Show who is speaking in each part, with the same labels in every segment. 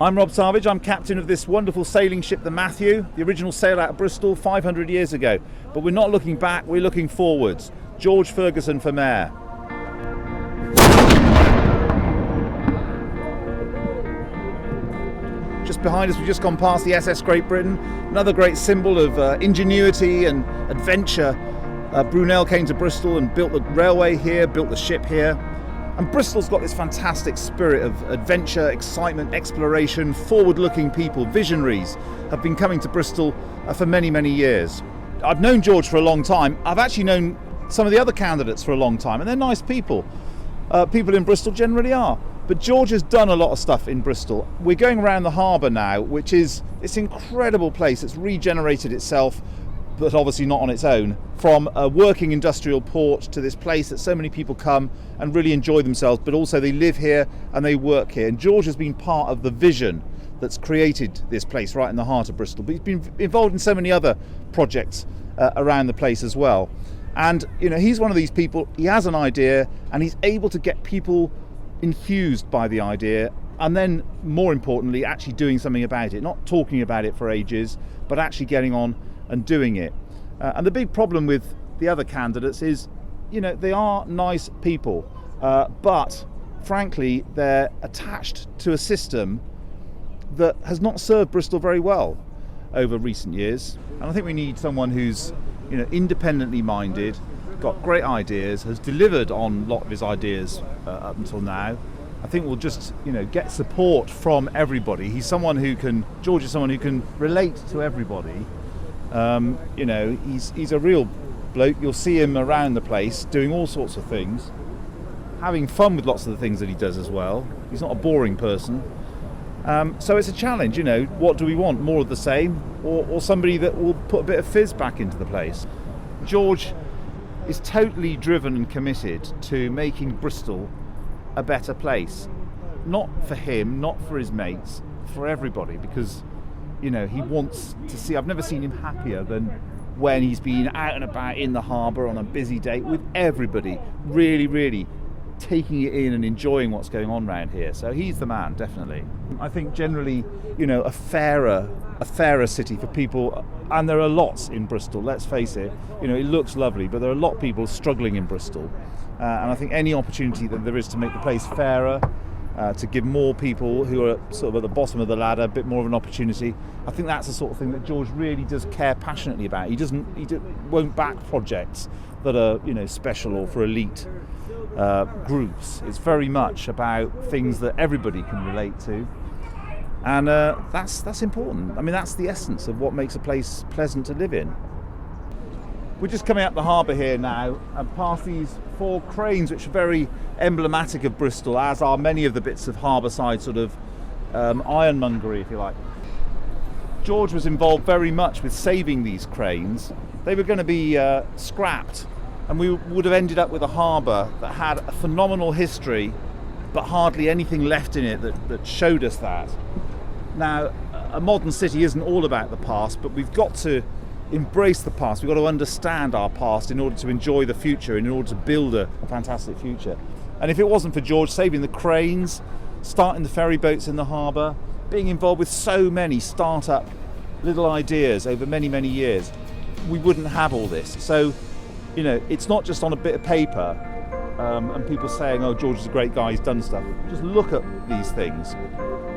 Speaker 1: I'm Rob Salvidge. I'm captain of this wonderful sailing ship, the Matthew. The original sailed out of Bristol 500 years ago. But we're not looking back, we're looking forwards. George Ferguson for mayor. Just behind us, we've just gone past the SS Great Britain, another great symbol of ingenuity and adventure. Brunel came to Bristol and built the railway here, built the ship here. And Bristol's got this fantastic spirit of adventure, excitement, exploration, forward-looking people, visionaries have been coming to Bristol for many, many years. I've known George for a long time. I've actually known some of the other candidates for a long time, and they're nice people. People in Bristol generally are. But George has done a lot of stuff in Bristol. We're going around the harbour now, which is this incredible place. It's regenerated itself, but obviously not on its own, from a working industrial port to this place that so many people come and really enjoy themselves, but also they live here and they work here. And George has been part of the vision that's created this place right in the heart of Bristol. But he's been involved in so many other projects around the place as well. And you know, he's one of these people, he has an idea and he's able to get people enthused by the idea, and then more importantly actually doing something about it, not talking about it for ages, but actually getting on and doing it. And the big problem with the other candidates is, you know, they are nice people, but frankly they're attached to a system that has not served Bristol very well over recent years. And I think we need someone who's, you know, independently minded, got great ideas, has delivered on a lot of his ideas up until now. I think we'll just, you know, get support from everybody. George is someone who can relate to everybody. You know, he's a real bloke. You'll see him around the place doing all sorts of things, having fun with lots of the things that he does as well. He's not a boring person. So it's a challenge, you know, what do we want? More of the same, or somebody that will put a bit of fizz back into the place? George is totally driven and committed to making Bristol a better place. Not for him, not for his mates, for everybody, because, you know, he wants to see, I've never seen him happier than when he's been out and about in the harbour on a busy day with everybody, really, really taking it in and enjoying what's going on around here. So he's the man, definitely. I think generally, you know, a fairer city for people, and there are lots in Bristol, let's face it. You know, it looks lovely, but there are a lot of people struggling in Bristol. And I think any opportunity that there is to make the place fairer, to give more people who are sort of at the bottom of the ladder a bit more of an opportunity, I think that's the sort of thing that George really does care passionately about. He won't back projects that are, you know, special or for elite groups. It's very much about things that everybody can relate to, and that's important. I mean, that's the essence of what makes a place pleasant to live in. We're just coming up the harbour here now and past these 4 cranes, which are very emblematic of Bristol, as are many of the bits of Harbourside sort of ironmongery, if you like. George was involved very much with saving these cranes. They were going to be scrapped, and we would have ended up with a harbour that had a phenomenal history, but hardly anything left in it that showed us that. Now, a modern city isn't all about the past, but we've got to embrace the past. We've got to understand our past in order to enjoy the future, in order to build a fantastic future. And if it wasn't for George saving the cranes, starting the ferry boats in the harbour, being involved with so many start-up little ideas over many, many years, we wouldn't have all this. So, you know, it's not just on a bit of paper and people saying, oh, George is a great guy, he's done stuff. Just look at these things.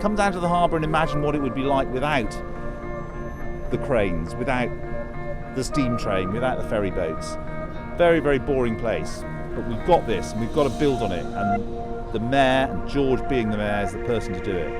Speaker 1: Come down to the harbour and imagine what it would be like without the cranes, without the steam train, without the ferry boats. Very, very boring place. But we've got this and we've got to build on it. And the mayor, and George being the mayor, is the person to do it.